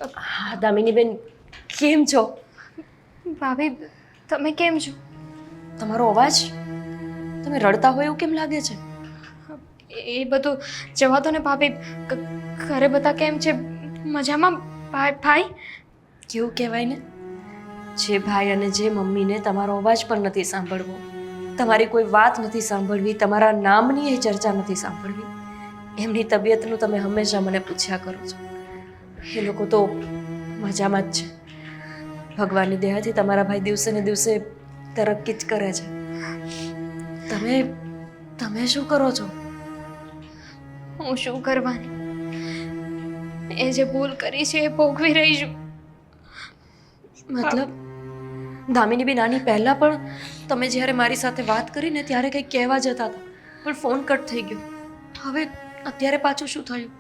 હા દામિનીબેન, કેમ છો? ભાભી તમે કેમ છો? તમારો અવાજ, તમે રડતા હોય એવું કેમ લાગે છે? એ બધું જવા દો ને ભાભી. ઘરે બધા કેમ છે? મજામાં? ભાઈ કેવું કહેવાય ને, જે ભાઈ અને જે મમ્મીને તમારો અવાજ પણ નથી સાંભળવો, તમારી કોઈ વાત નથી સાંભળવી, તમારા નામની એ ચર્ચા નથી સાંભળવી, એમની તબિયતનું તમે હંમેશા મને પૂછ્યા કરો છો. એ લોકો તો મજામાં જ છે. ભગવાનની દયાથી તમારા ભાઈ દિવસે ને દિવસે તરક્કી જ કરે છે. તમે તમે શું કરો છો? હું શું કરવાની? એ જે ભૂલ કરી છે એ ભોગવી રહી છું. મતલબ દામિનીબેન, આની પહેલા પણ તમે જ્યારે મારી સાથે વાત કરીને ત્યારે કંઈક કહેવા જતા હતા, પણ ફોન કટ થઈ ગયો. હવે અત્યારે પાછું શું થયું?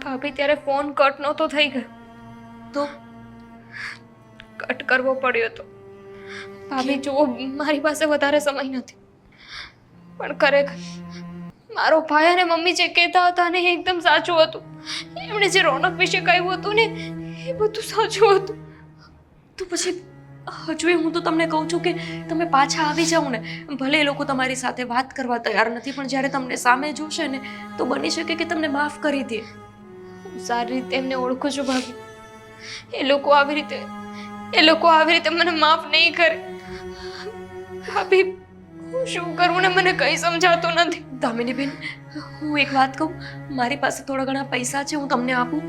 ભાભી ત્યારે ફોન કટ નહોતો થઈ ગયો, તો કટ કરવો પડ્યો હતો. ભાભી જુઓ, મારી પાસે વધારે સમય નથી, પણ ખરેખર મારો ભાઈ અને મમ્મી જે કહેતા હતા ને એ એકદમ સાચું હતું. એમણે જે રોનક વિશે કહ્યું હતું ને એ બધું સાચું હતું. તો પછી હજુ હું તો તમને કહું છું કે તમે પાછા આવી જાઓ ને. ભલે એ લોકો તમારી સાથે વાત કરવા તૈયાર નથી, પણ જ્યારે તમને સામે જોશે ને તો બની શકે કે તમને માફ કરી દે. હું સારી રીતે એમને ઓળખું છું ભાભી. એ લોકો આવી રીતે મને માફ નહીં કરે. ભાભી હું શું કરું ને મને કંઈ સમજાતું નથી. દામિનીબેન, હું એક વાત કહું, મારી પાસે થોડા ઘણા પૈસા છે, હું તમને આપું.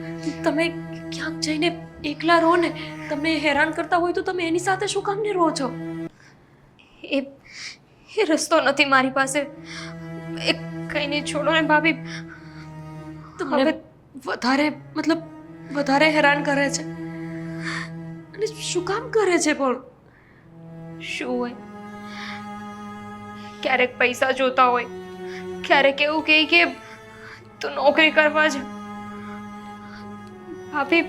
તમે ક્યાંક જઈને એકલા રહો ને. તમને હેરાન કરતા હોય તો તમે એની સાથે શું કામને રહો છો? એ રસ્તો નથી મારી પાસે. એ કંઈ નહીં, છોડો ને ભાભી. તમને વધારે હેરાન કરે છે. અને શું કામ કરે છે પણ? શું હોય, ક્યારેક પૈસા જોતા હોય, ક્યારેક એવું કહે કે તું નોકરી કરવા જા. ભાભી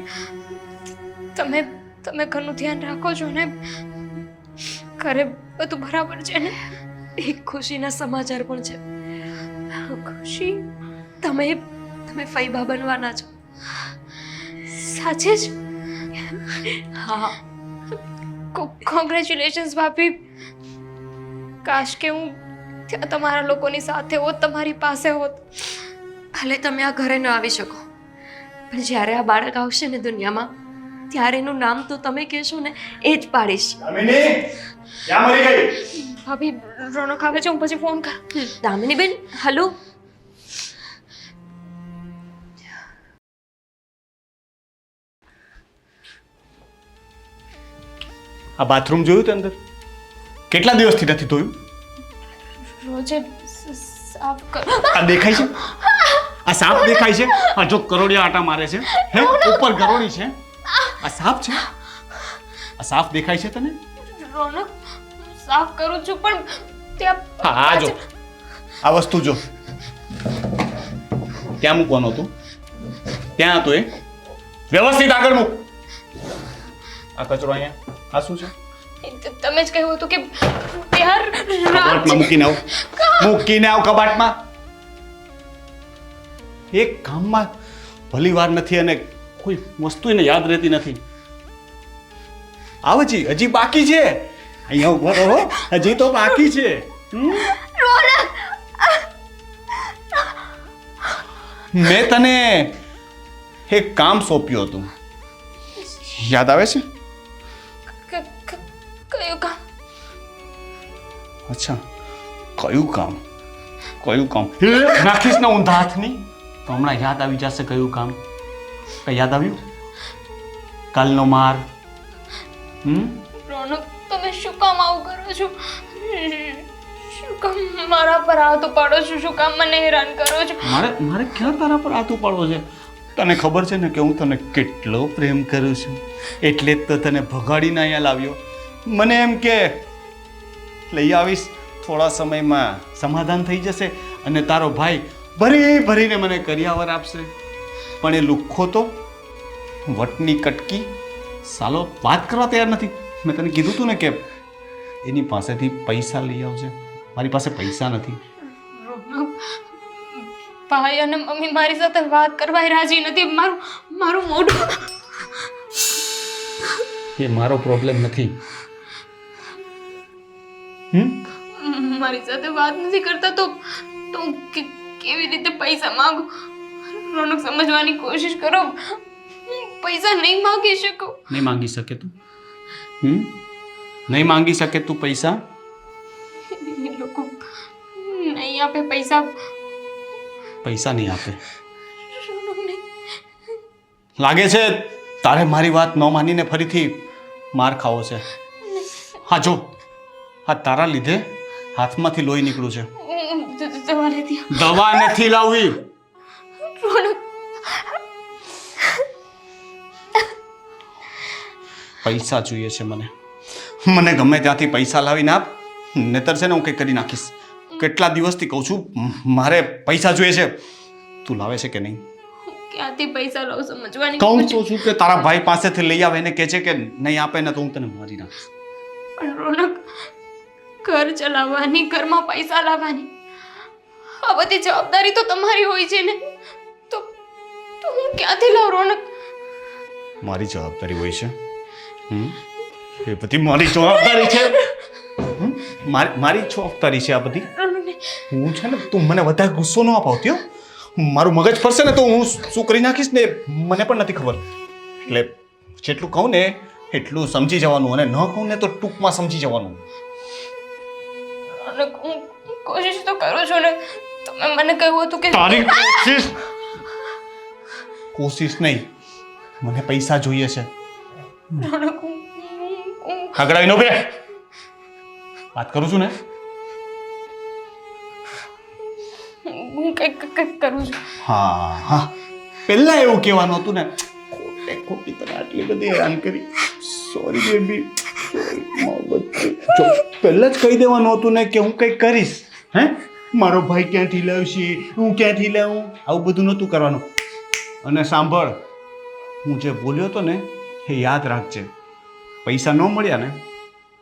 તમે ઘરનું ધ્યાન રાખો છો ને? ઘરે બધું બરાબર છે ને? એક ખુશીના સમાચાર પણ છે. ખુશી? તમે ફૈબા બનવાના છો. સાચે જ? હા. કોંગ્રેચ્યુલેશન્સ ભાભી. કાશ કે હું ત્યાં તમારા લોકોની સાથે હોત, તમારી પાસે હોત. ભલે તમે આ ઘરે ન આવી શકો, પણ જ્યારે આ બાળક આવશે ને દુનિયામાં, ત્યારે એનું નામ તો તમે કહેશો ને એ જ પાડીશ. ભાભી રોનક આવે છે, હું પછી ફોન કરું. દામિનીબેન, હલો. આ બાથરૂમ જોયું તે અંદર? કેટલા દિવસથી નથી ધોયું? રોજે સાફ કર. આ દેખાય છે? આ સાપ દેખાય છે? આ જો કરોડિયા આટા મારે છે, હે ઉપર ગરોળી છે. આ સાપ છે? આ સાપ દેખાય છે તને? રોનક સાફ કરું છું, પણ ત્યાં હા જો આ વસ્તુ જો ક્યાં મૂકવાનો હતું? ત્યાં હતો એ. વ્યવસ્થિત આગળ મૂક. આ કચરો અહીંયા. આ શું છે? તમે જ કહ્યું હતું કે ત્યાર કબાટમાં મૂકીને આવ. મૂકીને આવ કબાટમાં. એક કામમાં ભલી વાર નથી અને કોઈ વસ્તુ એને યાદ રહેતી નથી. આવ હજી બાકી છે. અહીંયા ઉભો રહો, હજી તો બાકી છે. મેં તને એક કામ સોંપ્યું હતું, યાદ આવે છે? કયું કામ? અચ્છા, કયું કામ? નાખીશ ને ઊંધા હાથની તો હમણાં યાદ આવી જશે કયું કામ. કઈ યાદ આવ્યું? કાલનો માર. રોનક, તમે શું કામ આવું કરો છો? શું કામ મારા પર હાથ ઉપાડો છો? શું કામ મને હેરાન કરો છો? મારે ક્યાં તારા પર હાથ ઉપાડવો છે? તને ખબર છે ને કે હું તને કેટલો પ્રેમ કરું છું, એટલે જ તો તને ભગાડીને અહીંયા લાવ્યો. મને એમ કે લઈ આવીશ, થોડા સમયમાં સમાધાન થઈ જશે અને તારો ભાઈ ભરીને મને કરિયાવર આપશે. પણ એ લુખ્ખો તો વટની કટકી સાલો વાત કરવા તૈયાર નથી. મેં તને કીધું હતું ને કે એની પાસેથી પૈસા લઈ આવજે. મારી પાસે પૈસા નથી. ભાઈ અને મમ્મી મારી સાથે વાત કરવા રાજી નથી. મારું મોઢું એ મારો પ્રોબ્લેમ નથી. મારી સાથે વાત નથી કરતા તો કેવી રીતે પૈસા માંગુ? રોનક સમજવાની કોશિશ કરો. હું પૈસા નહીં માંગી શકું. નહીં માંગી શકે તું? નહીં માંગી શકે તું પૈસા? એ લોકો નહીં આપે પૈસા. પૈસા નહીં આપે? રોનક નહીં. લાગે છે તારે મારી વાત ન માનીને ફરીથી માર ખાવો છે. હા જો, હા તારા લીધે હાથમાંથી લોહી નીકળ્યું છે. દવા લેતી આવ. દવા નથી લાવવી. રોનક પૈસા જોઈએ છે મને. મને ગમે ત્યાંથી પૈસા લાવીને આપ, નહીતર છે ને હું કંઈ કરી નાખીશ. કેટલા દિવસથી કહું છું મારે પૈસા જોઈએ છે. તું લાવે છે કે નહીં? ક્યાંથી પૈસા લાવ સમજવાની કહું તો છું કે તારા ભાઈ પાસેથી લઈ આવે એને કહે છે કે નહીં આપે ને તો હું તને મારી નાખીશ. પણ રોનક, ઘર ચલાવવાની, ઘરમાં પૈસા લાવવાની આ બધી જવાબદારી તો તમારી હોય છે ને. તો હું ક્યાંથી લાવ રોનક? મારી જવાબદારી હોય છે? એ બધી મારી જવાબદારી છે? મારી જવાબદારી છે આ બધી? હું છે ને, તું મને વધારે ગુસ્સો ન અપાવતી હો. મારું મગજ ફરશે ને તો હું શું કરી નાખીશ ને મને પણ નથી ખબર. એટલે જેટલું કહું ને એટલું સમજી જવાનું, અને ન કહું ને તો ટૂંકમાં સમજી જવાનું. રોનક, હું કોશિશ તો કરું છું ને. તમે મને કહ્યું હતું કે તારી કોશિશ નહીં, મને પૈસા જોઈએ છે. રોનક, આગળ આવીને બે વાત કરું છું ને. હું કંઈક કરું છું. હા હા, પહેલા એવું કહેવાનું હતું ને. ખોટી તને આટલી બધી હેરાન કરી. સોરી બેબી, જો પહેલા જ કહી દેવાનું હતું ને કે હું કંઈક કરીશ. હે, મારો ભાઈ ક્યાંથી લાવશે, હું ક્યાંથી લાવું, આવું બધું નહોતું કરવાનું. અને સાંભળ, હું જે બોલ્યો હતો ને એ યાદ રાખજે. પૈસા ન મળ્યા ને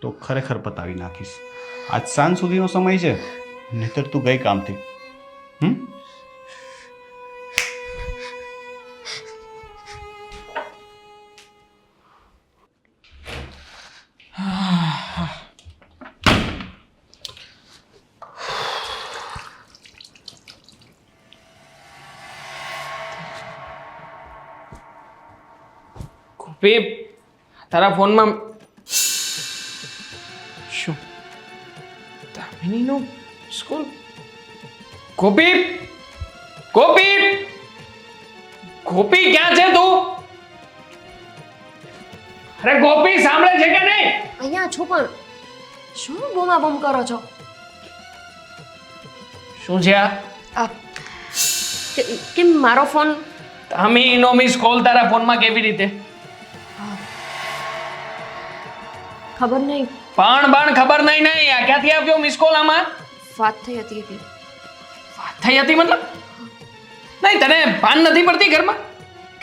તો ખરેખર પતાવી નાખીશ. આજ સાંજ સુધીનો સમય છે, નહીતર તું ગઈ કામથી. ગોપી, તારા ફોનમાં શું દામિનીનો સ્કૂલ? ગોપી, ગોપી, ગોપી ક્યાં છે તું? અરે ગોપી, સાંભળે છે કે નહીં? અહીંયા છું પણ શું બૂમા બૂમ કરો છો? શું છે આ? કેમ મારો ફોન? દામિનીનો મિસ કોલ તારા ફોનમાં કેવી રીતે? ખબર નહીં. પણ ખબર નહીં નહીં, આ ક્યાંથી આવ્યો મિસ કોલ? આમાં વાત થઈ હતી એટલે. વાત થઈ હતી મતલબ? નહીં, તને ભાન નથી પડતી ઘરમાં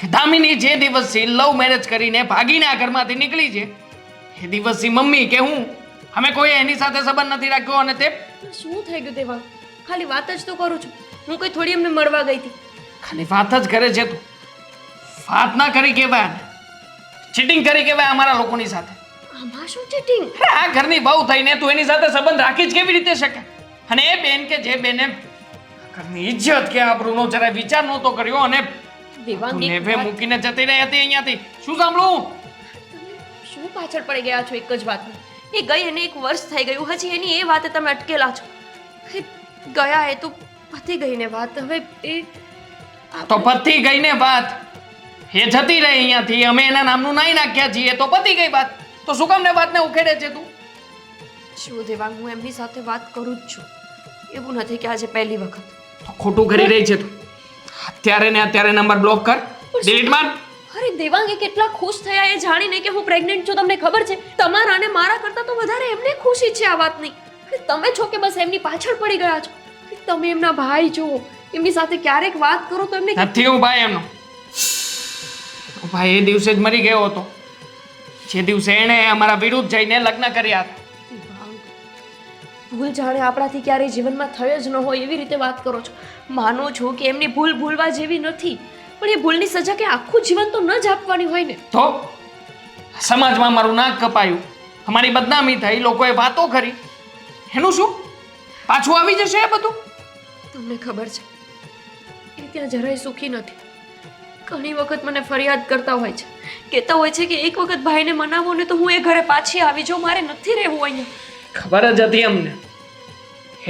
કે દામિની જે દિવસથી લવ મેરેજ કરીને ભાગીને આ ઘરમાંથી નીકળી છે એ દિવસથી મમ્મી કે હું અમે કોઈ એની સાથે સંબંધ નથી રાખ્યો. અને તે શું થઈ ગયું દેવા? ખાલી વાત જ તો કરું છું. હું કોઈ થોડી એમને મળવા ગઈ હતી. ખાલી વાત જ કરે છે તું. વાત ના કરી કહેવાય, ચીટિંગ કરી કહેવાય અમારા લોકોની સાથે. આમાં શું ચીટિંગ? આ ઘરની બહુ થઈને તું એની સાથે સંબંધ રાખી જ કેવી રીતે શકે? અને એ બેન કે જે બેને ઘરની ઇજ્જત કે આબરૂનો જરાય વિચાર નહોતો કર્યો અને દેવાંગી નેવે મૂકીને જતી રહી હતી અહીંયાથી. શું સાંભળું? શું પાછળ પડી ગયા છો એક જ વાતમાં? એ ગઈ અને 1 વર્ષ થઈ ગયું, હજી એની એ વાતે તમે અટકેલા છો. એ ગયા એ તો પતી ગઈને વાત. હવે એ તો પતી ગઈ ને વાત. એ જતી રહી અહીંયાથી, અમે એના નામનું નાઈ નાખ્યા છીએ, તો પતી ગઈ વાત. તો શું કામ ને વાતને ઉખેડે છે તું? શું દેવાંગ, હું એમની સાથે વાત કરું જ છું. એવું નથી કે આજે પહેલી વખત. તો ખોટું કરી રહી છે તું. અત્યારે ને અત્યારે નંબર બ્લોક કર, ડિલીટ માર. અરે દેવાંગ, એ કેટલા ખુશ થયા એ જાણીને કે હું પ્રેગ્નન્ટ છું. તમને ખબર છે? તમારા અને મારા કરતાં તો વધારે એમને ખુશી છે આ વાતની. તમે છો કે બસ એમની પાછળ પડી ગયા છો. તમે એમના ભાઈ છો, એમની સાથે ક્યારેક વાત કરો તો એમને નથી હું ભાઈ એમનો. ભાઈ એ દિવસે જ મરી ગયો હતો જે દિવસે એણે અમારા વિરુદ્ધ જઈને લગ્ન કર્યા હતા. ભૂલ જાણે આપણાથી ક્યારેય જીવનમાં થઈ જ ન હોય એવી રીતે વાત કરો છો. માનો છો કે એમની ભૂલ ભૂલવા જેવી નથી, પણ એ ભૂલની સજા કે આખું જીવન તો ન જ આપવાની હોય ને. તો સમાજમાં મારું નાક કપાયું, અમારી બદનામી થઈ, લોકોએ વાતો કરી, એનું શું? પાછું આવી જશે એ બધું? તમને ખબર છે એ ત્યાં જરાય સુખી નથી. ઘણી વખત મને ફરિયાદ કરતા હોય છે, કહેતા હોય છે કે એક વખત ભાઈને મનાવો ને તો હું એ ઘરે પાછી આવી જાઉં, મારે નથી રહેવું અહીંયા. ખબર જ હતી અમને,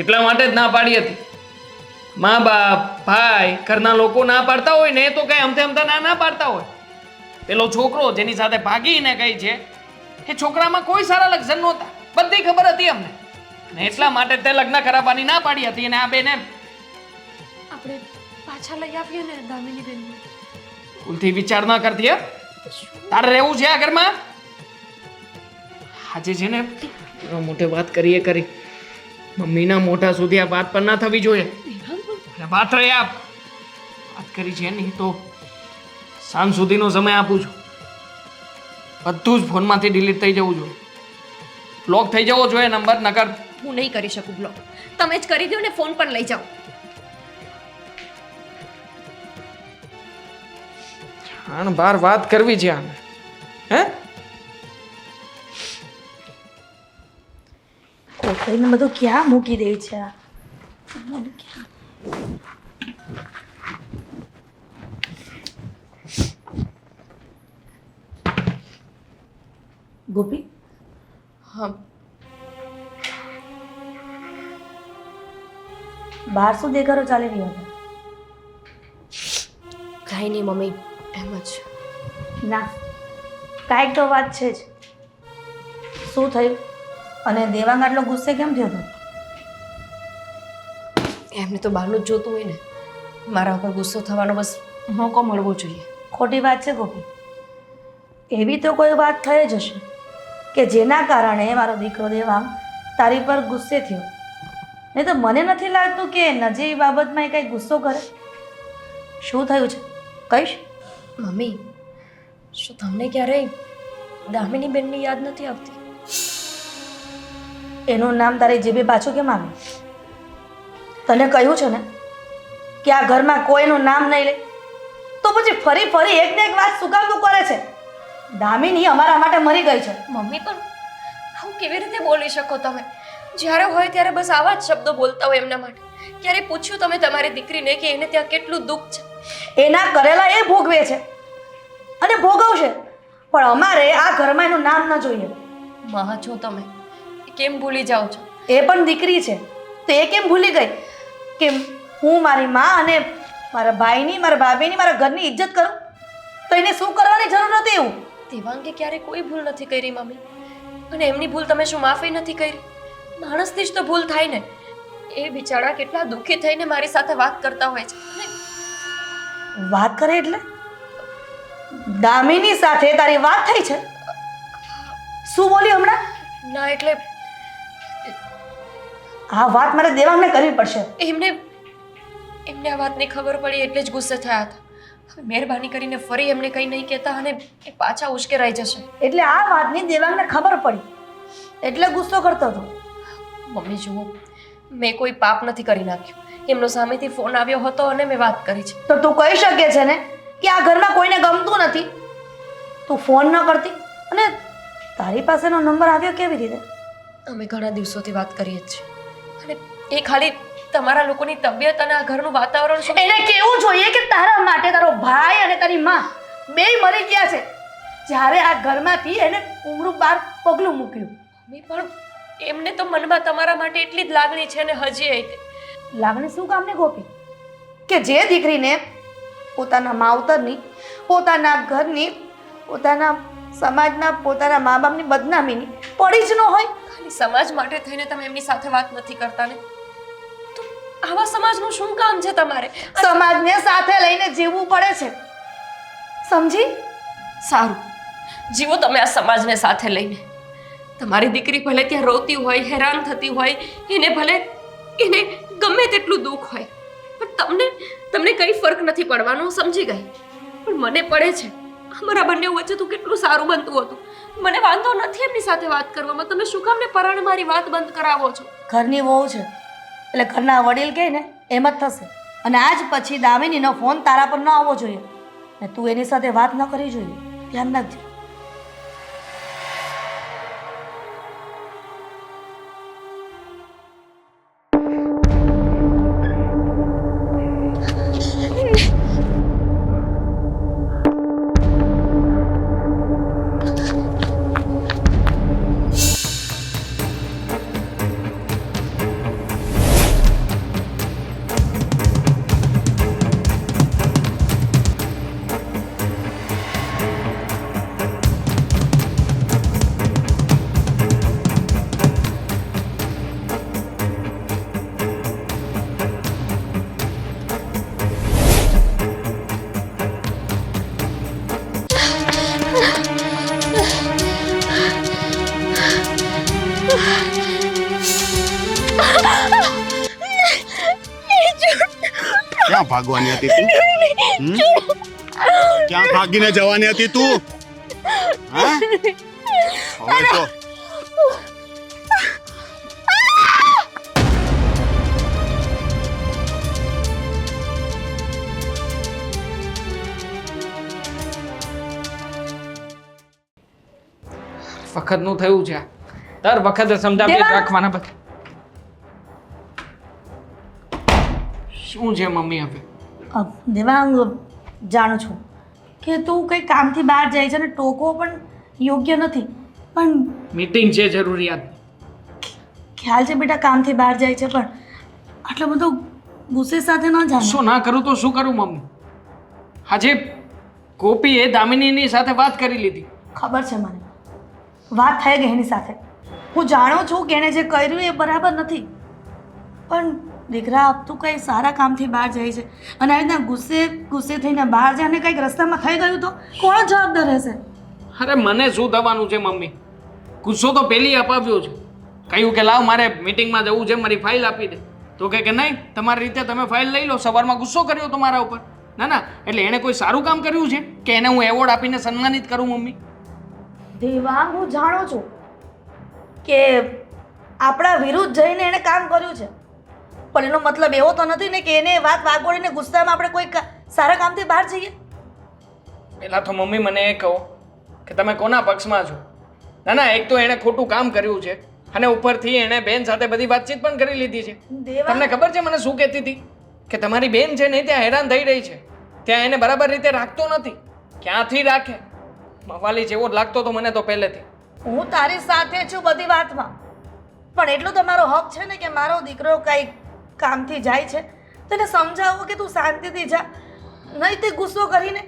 એટલા માટે જ ના પાડી હતી. મા બાપ, ભાઈ, ઘરના લોકો ના પાડતા હોય ને તો કઈ અમથે અમથા ના પાડતા હોય. પેલો છોકરો જેની સાથે ભાગીને ગઈ છે એ છોકરામાં કોઈ સારા લક્ષણ નહોતા, બધી ખબર હતી અમને, અને એટલા માટે તે લગ્ન કરાવવાની ના પાડી હતી. અને આ બેને આપણે પાછા લઈ આવીએ ને દામિની બેનને. ભૂલથી વિચાર ના કરતી હે. તારે રહેવું છે આ ઘરમાં? આજે છે ને મોટે વાત કરીએ કરી, મમ્મીના મોઢા સુધી આ વાત પર ના થવી જોઈએ. અને વાત રહી આ વાત કરી છે નહીં તો સાંજ સુધીનો સમય આપું છું. બધું જ ફોનમાંથી ડિલીટ થઈ જવું જોઈએ, બ્લોક થઈ જવો જોઈએ નંબર. નકર હું નહીં કરી શકું બ્લોક. તમે જ કરી દો ને ફોન પણ લઈ જાઓ. આણ બાર વાત કરવી છે આને, હે? કોથળીને બધું ક્યાં મૂકી દે છે આ? ગોપી, હા, બહાર શું દેખાડો ચાલી રહ્યો છે? કાંઈ નહીં મમ્મી, એમ જ. ના, કાંઈક તો વાત છે જ. શું થયું? અને દેવાંગ આટલો ગુસ્સે કેમ થયો હતો? એમને તો બહારનું જ જોતું હોય ને, મારા ઉપર ગુસ્સો થવાનો બસ મોકો મળવો જોઈએ. ખોટી વાત છે ગોપી. એવી તો કોઈ વાત થઈ જ હશે કે જેના કારણે મારો દીકરો દેવાંગ તારી પર ગુસ્સે થયો. નહીં તો મને નથી લાગતું કે નજીવી બાબતમાં એ કંઈ ગુસ્સો કરે. શું થયું છે કહીશ? મમ્મી, શું તમને ક્યારેય દામિની બેનની યાદ નથી આવતી? એનું નામ તારી જીભે પાછું કેમ આવ્યું? તને કહ્યું છે ને કે આ ઘરમાં કોઈનું નામ નહીં લે, તો પછી ફરી ફરી એક ને એક વાત શું કામ તું કરે છે? દામિની અમારા માટે મરી ગઈ છે. મમ્મી પણ આવું કેવી રીતે બોલી શકો તમે? જ્યારે હોય ત્યારે બસ આવા જ શબ્દો બોલતા હોય એમના માટે. ક્યારે પૂછ્યું તમે તમારી દીકરીને કે એને ત્યાં કેટલું દુઃખ છે? એના કરેલા એ ભોગવે છે અને ભોગવશે, પણ અમારે આ ઘરમાં એનું નામ ન જોઈએ. માં છો તમે, કેમ ભૂલી જાઓ છો? એ પણ દીકરી છે તો એ કેમ ભૂલી ગઈ કે હું મારી માં અને મારા ભાઈની, મારા ભાભીની, મારા ઘરની ઇજ્જત કરું? તો એને શું કરવાની જરૂર હતી? એવું દેવાંગે ક્યારે કોઈ ભૂલ નથી કરી મમ્મી, અને એમની ભૂલ તમે શું માફી નથી કરી? માણસથી જ તો ભૂલ થાય ને. એ બિચારા કેટલા દુઃખી થઈને મારી સાથે વાત કરતા હોય છે. અને વાત કરે એટલે દામિની સાથે તારી વાત થઈ છે? શું બોલી હમણાં? ના એટલે આ વાત મારે દેવાંગને કરવી પડશે. એમને આ વાતની ખબર પડી એટલે જ ગુસ્સે થયા હતા. હવે મહેરબાની કરીને ફરી એમને કંઈ નહીં કહેતા, અને એ પાછા ઉશ્કેરાઈ જશે. એટલે આ વાતની દેવાંગને ખબર પડી એટલે ગુસ્સો કરતો હતો. મમ્મી જુઓ, મેં કોઈ પાપ નથી કરી નાખ્યું. એમનો સામેથી ફોન આવ્યો હતો અને મેં વાત કરી છે. તો તું કહી શકે છે ને કે આ ઘરમાં કોઈને ગમતું નથી, તું ફોન ન કરતી, અને તારી પાસેનો નંબર આવ્યો કેવી રીતે? અમે ઘણા દિવસોથી વાત કરીએ જ છીએ, અને એ ખાલી તમારા લોકોની તબિયત અને આ ઘરનું વાતાવરણ શું. એને કેવું જોઈએ કે તારા માટે તારો ભાઈ અને તારી માં બેય મરી ગયા છે, જ્યારે આ ઘરમાંથી એને ઉમરું બાર પગલું મૂક્યું. મમ્મી પણ એમને તો મનમાં તમારા માટે એટલી જ લાગણી છે, ને હજી એ લાગણી શું કામને ગોપી? કે જે દીકરીને પોતાના માવતરની, પોતાના ઘરની, પોતાના સમાજના, પોતાના મા બાપની બદનામીની પડી જ ન હોય. ખાલી સમાજ માટે થઈને તમે એમની સાથે વાત નથી કરતા ને? તો આવા સમાજનું શું કામ છે તમારે? સમાજને સાથે લઈને જીવવું પડે છે, સમજી? સારું, જીવો તમે આ સમાજને સાથે લઈને. તમારી દીકરી ભલે ત્યાં રોતી હોય, હેરાન થતી હોય, એને ગમે તેટલું દુઃખ હોય, પણ તમને કંઈ ફરક નથી પડવાનો, સમજી ગઈ. પણ મને પડે છે. અમારા બંને વચ્ચે તો કેટલું સારું બનતું હતું. મને વાંધો નથી એમની સાથે વાત કરવામાં. તમે શું કામ ને પરાણે મારી વાત બંધ કરાવો છો? ઘરની વહુ છે એટલે ઘરના વડીલ કહે ને એમ જ થશે. અને આજ પછી દામિનીનો ફોન તારા પર ન આવવો જોઈએ. ને તું એની સાથે વાત ન કરવી જોઈએ. ધ્યાન રાખજે. ક્યાં ભાગવાની હતી તું? ક્યાં ભાગીને જવાની હતી તું? હા? હવે તો વખતનું થયું છે આ. દર વખતે સમજાવી દેવાંગ! રાખવાના બધા. શું છે મમ્મી હવે? દેવાંગ, જાણું છું કે તું કંઈ કામથી બહાર જાય છે અને ટોકવો પણ યોગ્ય નથી, પણ મીટિંગ છે જરૂરિયાત. ખ્યાલ છે બેટા કામથી બહાર જાય છે, પણ આટલો બધો ગુસ્સે સાથે ન જાણ. શું ના કરું તો શું કરું મમ્મી? આજે ગોપીએ દામિનીની સાથે વાત કરી લીધી. ખબર છે મને, વાત થઈ ગઈ એની સાથે. હું જાણું છું કે એણે જે કર્યું એ બરાબર નથી, પણ દીકરા તું કંઈ સારા કામથી બહાર જાય છે અને આવી રીતના ગુસ્સે થઈને બહાર જાય અને કંઈક રસ્તામાં થઈ ગયું તો કોણ જવાબદાર રહેશે? અરે મને શું થવાનું છે મમ્મી? ગુસ્સો તો પહેલી અપાવ્યો છે. કહ્યું કે લાવ મારે મીટિંગમાં જવું છે, મારી ફાઇલ આપી દે. તો કે નહીં, તમારી રીતે તમે ફાઇલ લઈ લો. સવારમાં ગુસ્સો કર્યો તો મારા ઉપર. ના ના, એટલે એણે કોઈ સારું કામ કર્યું છે કે એને હું એવોર્ડ આપીને સન્માનિત કરું મમ્મી? દેવાંગ, હું જાણું છું કે આપણા વિરુદ્ધ જઈને એણે કામ કર્યું છે, પણ એનો મતલબ એવો તો નથી ને કે એને વાત વાગોળીને ગુસ્સામાં આપણે કોઈ સારા કામથી બહાર જઈએ. પહેલાં તો મમ્મી મને એ કહો કે તમે કોના પક્ષમાં છો? ના ના, એક તો એણે ખોટું કામ કર્યું છે અને ઉપરથી એણે બેન સાથે બધી વાતચીત પણ કરી લીધી છે. દેવાંગ, તમને ખબર છે મને શું કહેતી હતી? કે તમારી બેન છે ને ત્યાં હેરાન થઈ રહી છે, ત્યાં એને બરાબર રીતે રાખતો નથી. ક્યાંથી રાખે? મવાલી જેવો જ લાગતો તો મને તો પહેલેથી. હું તારી સાથે છું બધી વાતમાં, પણ એટલો તો મારો હક છે ને કે મારો દીકરો કંઈક કામથી જાય છે તને સમજાવો કે તું શાંતિથી જા, નહીં તે ગુસ્સો કરીને.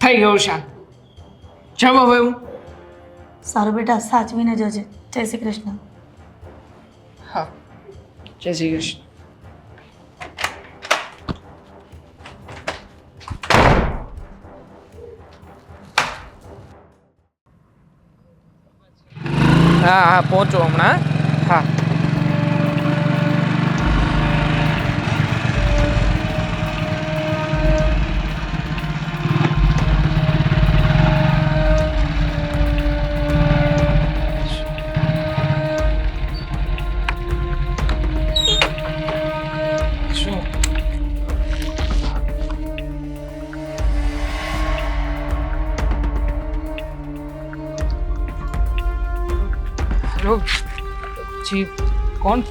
થઈ ગયો શાંત. જાવ હવે હું. સારું બેટા, સાચવીને જજે. જય શ્રી કૃષ્ણ. હા, જય શ્રી કૃષ્ણ. હા હા, પહોંચો હમણાં. હા. શું? હેલો જી, કોણ?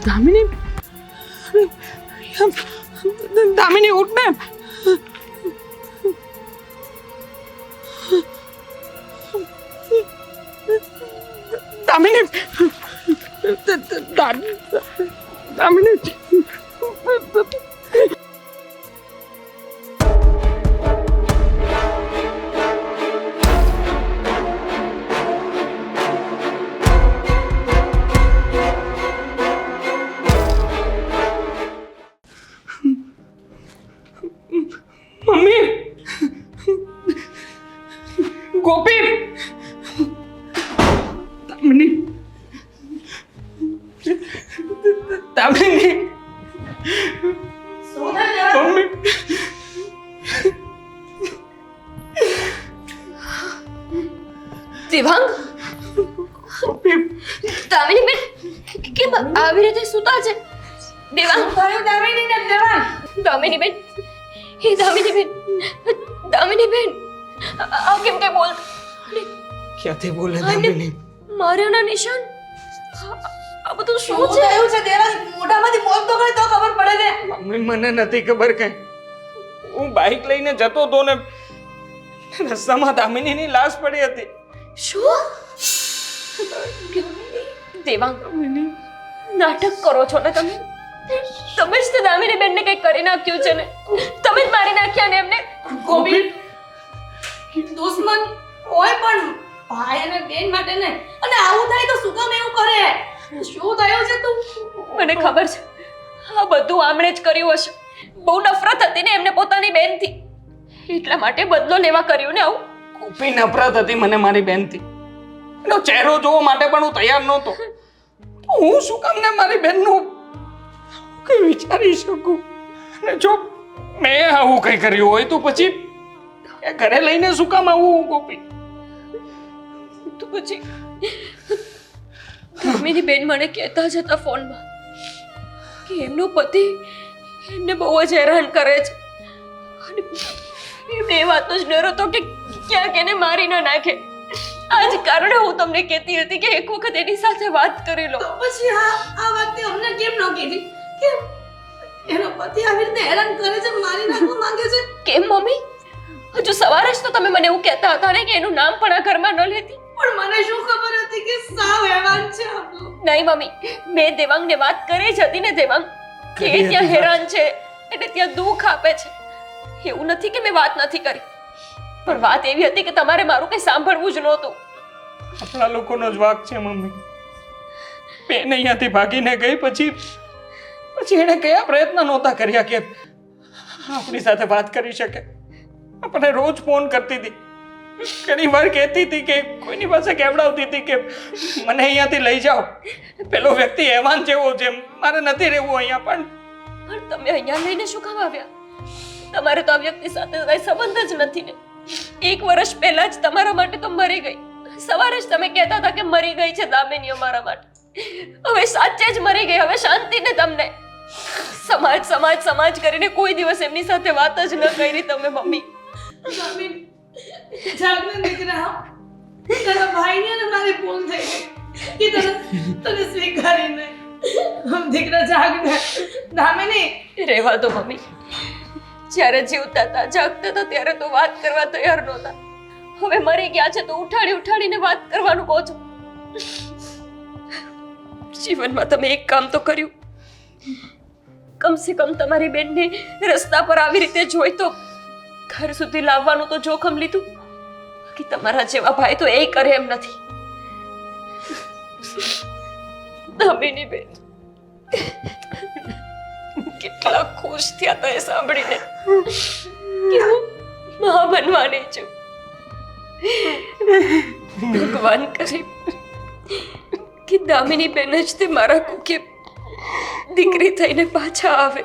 દામિની, દામિની ઉઠ ને. દામિની, દામિની. મમ્મી, ગોપી, દામિની, દામિની, મમ્મી. દેવાંગ, દામિની બેન કેમ આવી રીતે સૂતા છે? દેવાંગ, થયું દામિની ને દેવાંગ? દામિની બેન, હે દામિની બેન, દામિની બેન, આ કેમ કે બોલ? ક્યાંથી બોલે દામિની? માર્યાના નિશાન? આ બધું શું શું છે? થયું છે દેવાંગ? મોઢામાંથી મોત તો કરે તો ખબર પડે ને. મમ્મી મને નથી ખબર કઈ. હું બાઇક લઈને જતો હતો ને રસ્તામાં દામિનીની લાશ પડી હતી. શું? દેવાંગ, નાટક કરો છો ને તમે? તમે જ તે દામિની બેનને કંઈક કરી નાખ્યું છે ને? તમે જ મારી નાખ્યા ને એમને? ગોવિંદ દુશ્મન હોય પણ ભાઈ અને બેન માટે ને. અને આવું થાય તો શું કામ એવું કરે? શું થયું છે તું? મને ખબર છે આ બધું આમણે જ કર્યું હશે. બહુ નફરત હતી ને એમને પોતાની બેનથી, એટલા માટે બદલો લેવા કર્યું ને આવું. કોપી નફરત હતી મને મારી બેનથી. એનો ચહેરો જોવા માટે પણ હું તૈયાર નહોતો. તો હું શું કામ ને મારી બેનનું કઈ વિચારી શકું? અને જો મેં આવું કઈ કર્યું હોય તો પછી એ ઘરે લઈને શું કામ આવું કોપી? તો પછી દામિની બેન મને કહેતા જ હતા ફોનમાં કે એમનો પતિ એમને બહુ જ હેરાન કરે છે અને એમને એ વાતનો જ ડર હતો કે ક્યાંક એને મારી ન નાખે. આ જ કારણે હું તમને કહેતી હતી કે એક વખત એની સાથે વાત કરી લો. તો પછી આ વાત અમને કેમ ન કીધી? કેમ એનો પતિ આવી રીતે હેરાન કરે છે, મારી નાખવા માંગે છે? કેમ મમ્મી? હજુ સવારે જ તો તમે મને એવું કહેતા હતા ને કે એનું નામ પણ આ ઘરમાં ન લેતી. પણ મને શું ખબર હતી કે સાવ હેરાન છે આપણો. નહીં મમ્મી, મેં દેવાંગને વાત કરી જ હતી ને દેવાંગ કે એ ત્યાં હેરાન છે એટલે ત્યાં દુઃખ આપે છે. એવું નથી કે મેં વાત નથી કરી, પણ વાત એવી હતી કે તમારે મારું કંઈ સાંભળવું જ નહોતું. આપણા લોકોનો જ વાક છે મમ્મી. બેન અહીંયાથી ભાગીને ગઈ પછી એણે કયા પ્રયત્ન નહોતા કર્યા કે આપણી સાથે વાત કરી શકે. આપણને રોજ ફોન કરતી હતી, ઘણી વાર કહેતી હતી કે કોઈની પાસે કેવડાવતી હતી કે મને અહીંયાથી લઈ જાઓ, પેલો વ્યક્તિ હેવાન જેવો છે, મારે નથી રહેવું અહીંયા. પણ તમે અહીંયા લઈને શું કામ આવ્યા? તમારે તો આ વ્યક્તિ સાથે કઈ સંબંધ જ નથી ને. 1 વર્ષ પહેલા જ તમારા માટે તો મરી ગઈ. સવારે જ તમે કહેતા હતા કે મરી ગઈ છે દામિની અમારા માટે. હવે સાચે જ મરી ગઈ. હવે શાંતિ ને તમને. સમાજ સમાજ સમાજ કરીને કોઈ દિવસ એમની સાથે વાત જ ન કરી તમે મમ્મી. દામિની જાગને દીકરા, તારા ભાઈને ને મારી ભૂલ થઈ ગઈ કે તને સ્વીકારીને. દીકરા જાગને. દામિની રહેવા દો મમ્મી. જ્યારે જીવતા હતા જાગતા હતા ત્યારે તો વાત કરવા તૈયાર નહોતા. હવે મરી ગયા છે તો ઉઠાડીને વાત કરવાનું કહો છો. જીવનમાં તમે એક કામ તો કર્યું. કમસે કમ તમારી બેનને રસ્તા પર આવી રીતે જોઈ તો ઘર સુધી લાવવાનું તો જોખમ લીધું કે તમારા જેવા ભાઈ તો એ કરે એમ નથી. દામિની બેન કેટલા ખુશ થયા હતા એ સાંભળીને કે હું મા બનવાની છું. ભગવાન કરે કે દામિની બેન જ તે મારા કુકે દીકરી થઈને પાછા આવે.